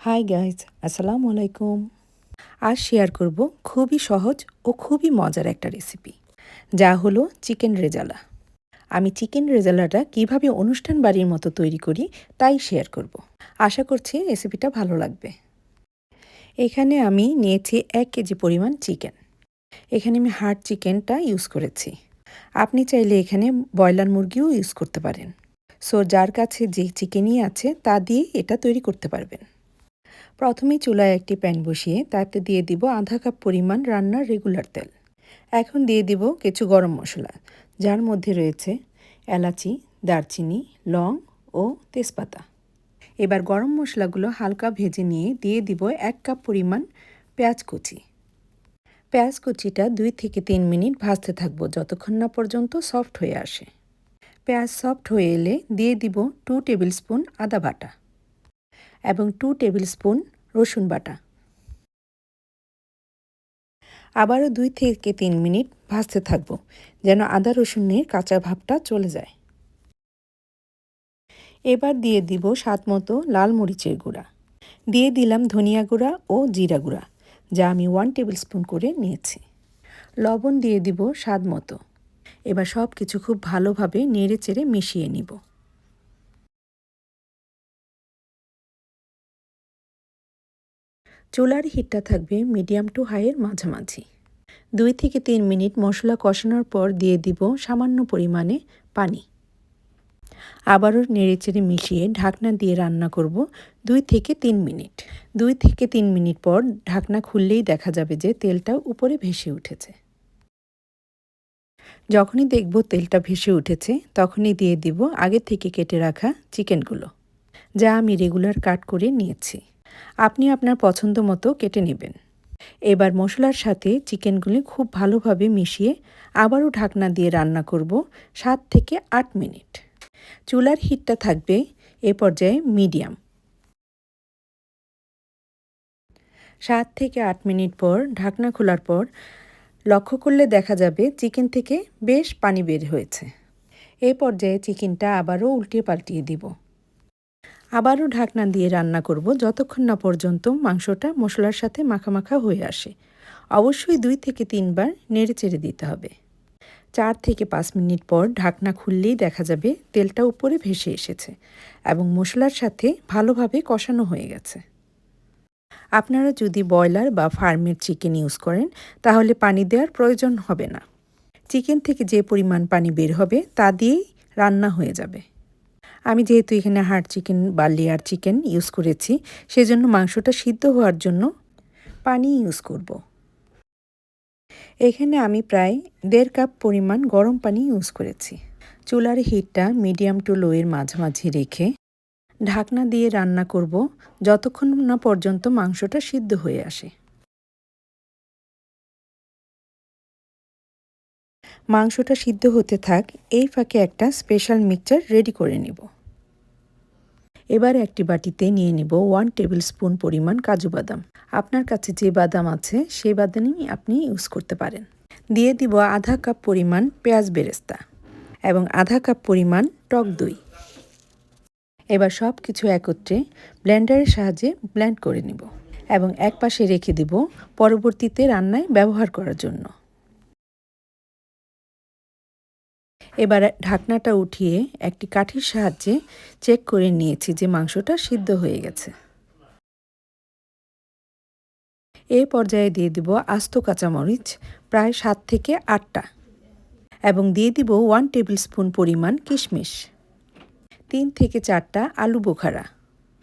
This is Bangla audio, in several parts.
হাই গাইজ, আসসালামু আলাইকুম। আজ শেয়ার করব খুবই সহজ ও খুবই মজার একটা রেসিপি, যা হলো চিকেন রেজালা। আমি চিকেন রেজালাটা কিভাবে অনুষ্ঠান বাড়ির মতো তৈরি করি তাই শেয়ার করব। আশা করছি রেসিপিটা ভালো লাগবে। এখানে আমি নিয়েছি 1 কেজি পরিমাণ চিকেন। এখানে আমি হার্ড চিকেনটা ইউজ করেছি। আপনি চাইলে এখানে ব্রয়লার মুরগিও ইউজ করতে পারেন। সো যার কাছে যে চিকেনই আছে তা দিয়ে এটা তৈরি করতে পারবেন। প্রথমেই চুলায় একটি প্যান বসিয়ে তাতে দিয়ে দিব আধা কাপ পরিমাণ রান্নার রেগুলার তেল। এখন দিয়ে দিব কিছু গরম মশলা, যার মধ্যে রয়েছে এলাচি, দারচিনি, লং ও তেজপাতা। এবার গরম মশলাগুলো হালকা ভেজে নিয়ে দিয়ে দিব 1 কাপ পরিমাণ পেঁয়াজ কুচি। পেঁয়াজ কুচিটা 2 থেকে 3 মিনিট ভাজতে থাকবো যতক্ষণ না পর্যন্ত সফট হয়ে আসে। পেঁয়াজ সফট হয়ে এলে দিয়ে দিব 2 টেবিল স্পুন আদা বাটা এবং 2 টেবিল স্পুন রসুন বাটা। আবারও 2 থেকে 3 মিনিট ভাজতে থাকব যেন আদা রসুনের কাঁচা ভাবটা চলে যায়। এবার দিয়ে দিব স্বাদমতো লাল মরিচের গুঁড়া। দিয়ে দিলাম ধনিয়া গুঁড়া ও জিরা গুঁড়া, যা আমি 1 টেবিল স্পুন করে নিয়েছি। লবণ দিয়ে দিব স্বাদ মতো। এবার সব কিছু খুব ভালোভাবে নেড়ে চেড়ে মিশিয়ে নিব। চুলার হিটটা থাকবে মিডিয়াম টু হাইয়ের মাঝামাঝি। 2 থেকে 3 মিনিট মশলা কষানোর পর দিয়ে দিব সামান্য পরিমাণে পানি। আবারও নেড়েচেড়ে মিশিয়ে ঢাকনা দিয়ে রান্না করব 2 থেকে 3 মিনিট। 2 থেকে 3 মিনিট পর ঢাকনা খুললেই দেখা যাবে যে তেলটা উপরে ভেসে উঠেছে। যখনই দেখব তেলটা ভেসে উঠেছে, তখনই দিয়ে দিব আগে থেকে কেটে রাখা চিকেনগুলো, যা আমি রেগুলার কাট করে নিয়েছি। আপনি আপনার পছন্দ মতো কেটে নেবেন। এবার মশলার সাথে চিকেনগুলি খুব ভালোভাবে মিশিয়ে আবারও ঢাকনা দিয়ে রান্না করব 7 থেকে 8 মিনিট। চুলার হিটটা থাকবে এ পর্যায়ে মিডিয়াম। 7 থেকে 8 মিনিট পর ঢাকনা খোলার পর লক্ষ্য করলে দেখা যাবে চিকেন থেকে বেশ পানি বের হয়েছে। এই পর্যায়ে চিকেনটা আবারও উল্টিয়ে পাল্টিয়ে দিব। আবারও ঢাকনা দিয়ে রান্না করব যতক্ষণ না পর্যন্ত মাংসটা মশলার সাথে মাখা হয়ে আসে। অবশ্যই 2 থেকে 3 বার নেড়েচেড়ে দিতে হবে। 4 থেকে 5 মিনিট পর ঢাকনা খুললেই দেখা যাবে তেলটা উপরে ভেসে এসেছে এবং মশলার সাথে ভালোভাবে কষানো হয়ে গেছে। আপনারা যদি ব্রয়লার বা ফার্মের চিকেন ইউজ করেন তাহলে পানি দেওয়ার প্রয়োজন হবে না। চিকেন থেকে যে পরিমাণ পানি বের হবে তা দিয়েই রান্না হয়ে যাবে। আমি যেহেতু এখানে হার্ড চিকেন বা লেয়ার চিকেন ইউজ করেছি, সেজন্য মাংসটা সিদ্ধ হওয়ার জন্য পানি ইউজ করব। এখানে আমি প্রায় 1.5 কাপ পরিমাণ গরম পানি ইউজ করেছি। চুলার হিটটা মিডিয়াম টু লোয়ের মাঝামাঝি রেখে ঢাকনা দিয়ে রান্না করব যতক্ষণ না পর্যন্ত মাংসটা সিদ্ধ হয়ে আসে। মাংসটা সিদ্ধ হতে থাক, এই ফাঁকে একটা স্পেশাল মিক্সচার রেডি করে নেব। এবার একটি বাটিতে নিয়ে নেব 1 টেবিল স্পুন পরিমাণ কাজু বাদাম। আপনার কাছে যে বাদাম আছে সেই বাদামই আপনি ইউজ করতে পারেন। দিয়ে দিব আধা কাপ পরিমাণ পেঁয়াজ বেরেস্তা এবং আধা কাপ পরিমাণ টক দই। এবার সব কিছু একত্রে ব্লেন্ডারের সাহায্যে ব্লেন্ড করে নিব এবং এক পাশে রেখে দিব পরবর্তীতে রান্নায় ব্যবহার করার জন্য। এবার ঢাকনাটা উঠিয়ে একটি কাঠির সাহায্যে চেক করে নিয়েছি যে মাংসটা সিদ্ধ হয়ে গেছে। এই পর্যায়ে দিয়ে দিব আস্ত কাঁচামরিচ প্রায় 7 থেকে 8টা এবং দিয়ে দিব 1 টেবিল স্পুন পরিমাণ কিশমিশ, 3 থেকে 4টা আলু বোখারা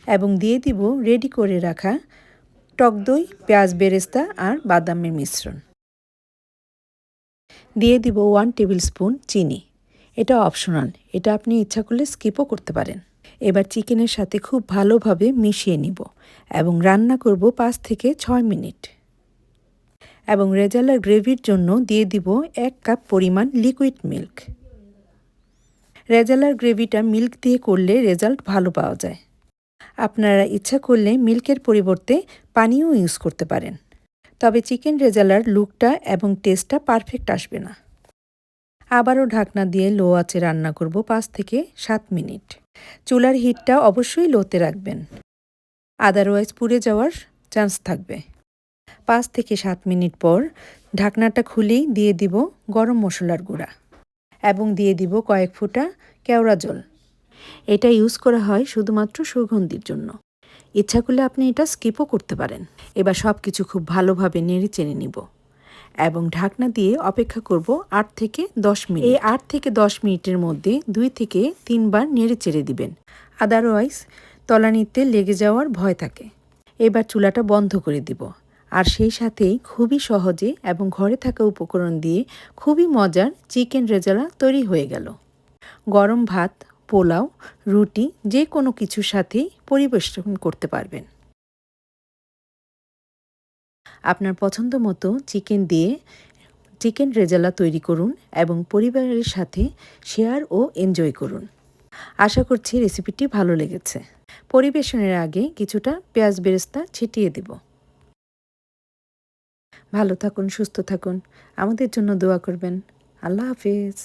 এবং দিয়ে দিব রেডি করে রাখা টক দই, পেঁয়াজ বেরেস্তা আর বাদামের মিশ্রণ। দিয়ে দিব 1 টেবিল স্পুন চিনি। এটা অপশনাল, এটা আপনি ইচ্ছা করলে স্কিপও করতে পারেন। এবার চিকেনের সাথে খুব ভালোভাবে মিশিয়ে নিব এবং রান্না করব 5 থেকে 6 মিনিট। এবং রেজালার গ্রেভির জন্য দিয়ে দিব 1 কাপ পরিমাণ লিকুইড মিল্ক। রেজালার গ্রেভিটা মিল্ক দিয়ে করলে রেজাল্ট ভালো পাওয়া যায়। আপনারা ইচ্ছা করলে মিল্কের পরিবর্তে পানিও ইউজ করতে পারেন, তবে চিকেন রেজালার লুকটা এবং টেস্টটা পারফেক্ট আসবে না। আবারও ঢাকনা দিয়ে লো আঁচে রান্না করব 5 থেকে 7 মিনিট। চুলার হিটটা অবশ্যই লোতে রাখবেন। আদারওয়াইজ পুড়ে যাওয়ার চান্স থাকবে। 5 থেকে 7 মিনিট পর ঢাকনাটা খুলেই দিয়ে দিব গরম মশলার গুঁড়া এবং দিয়ে দিব কয়েক ফোঁটা কেওড়া জল। এটা ইউজ করা হয় শুধুমাত্র সুগন্ধির জন্য। ইচ্ছা করলে আপনি এটা স্কিপও করতে পারেন। এবার সব কিছু খুব ভালোভাবে নেড়ে চেড়ে নিব এবং ঢাকনা দিয়ে অপেক্ষা করব 8 থেকে 10 মিনিট। এই 8 থেকে 10 মিনিটের মধ্যে 2 থেকে 3 বার নেড়ে চেড়ে দিবেন, আদারওয়াইজ তলানিতে লেগে যাওয়ার ভয় থাকে। এবার চুলাটা বন্ধ করে দিব আর সেই সাথেই খুবই সহজে এবং ঘরে থাকা উপকরণ দিয়ে খুবই মজার চিকেন রেজালা তৈরি হয়ে গেল। গরম ভাত, পোলাও, রুটি যে কোনো কিছুর সাথেই পরিবেশন করতে পারবেন। আপনার পছন্দ মতো চিকেন দিয়ে চিকেন রেজালা তৈরি করুন এবং পরিবারের সাথে শেয়ার ও এনজয় করুন। আশা করছি রেসিপিটি ভালো লেগেছে। পরিবেশনের আগে কিছুটা পেঁয়াজ বেরেস্তা ছিটিয়ে দেব। ভালো থাকুন, সুস্থ থাকুন, আমাদের জন্য দোয়া করবেন। আল্লাহ হাফেজ।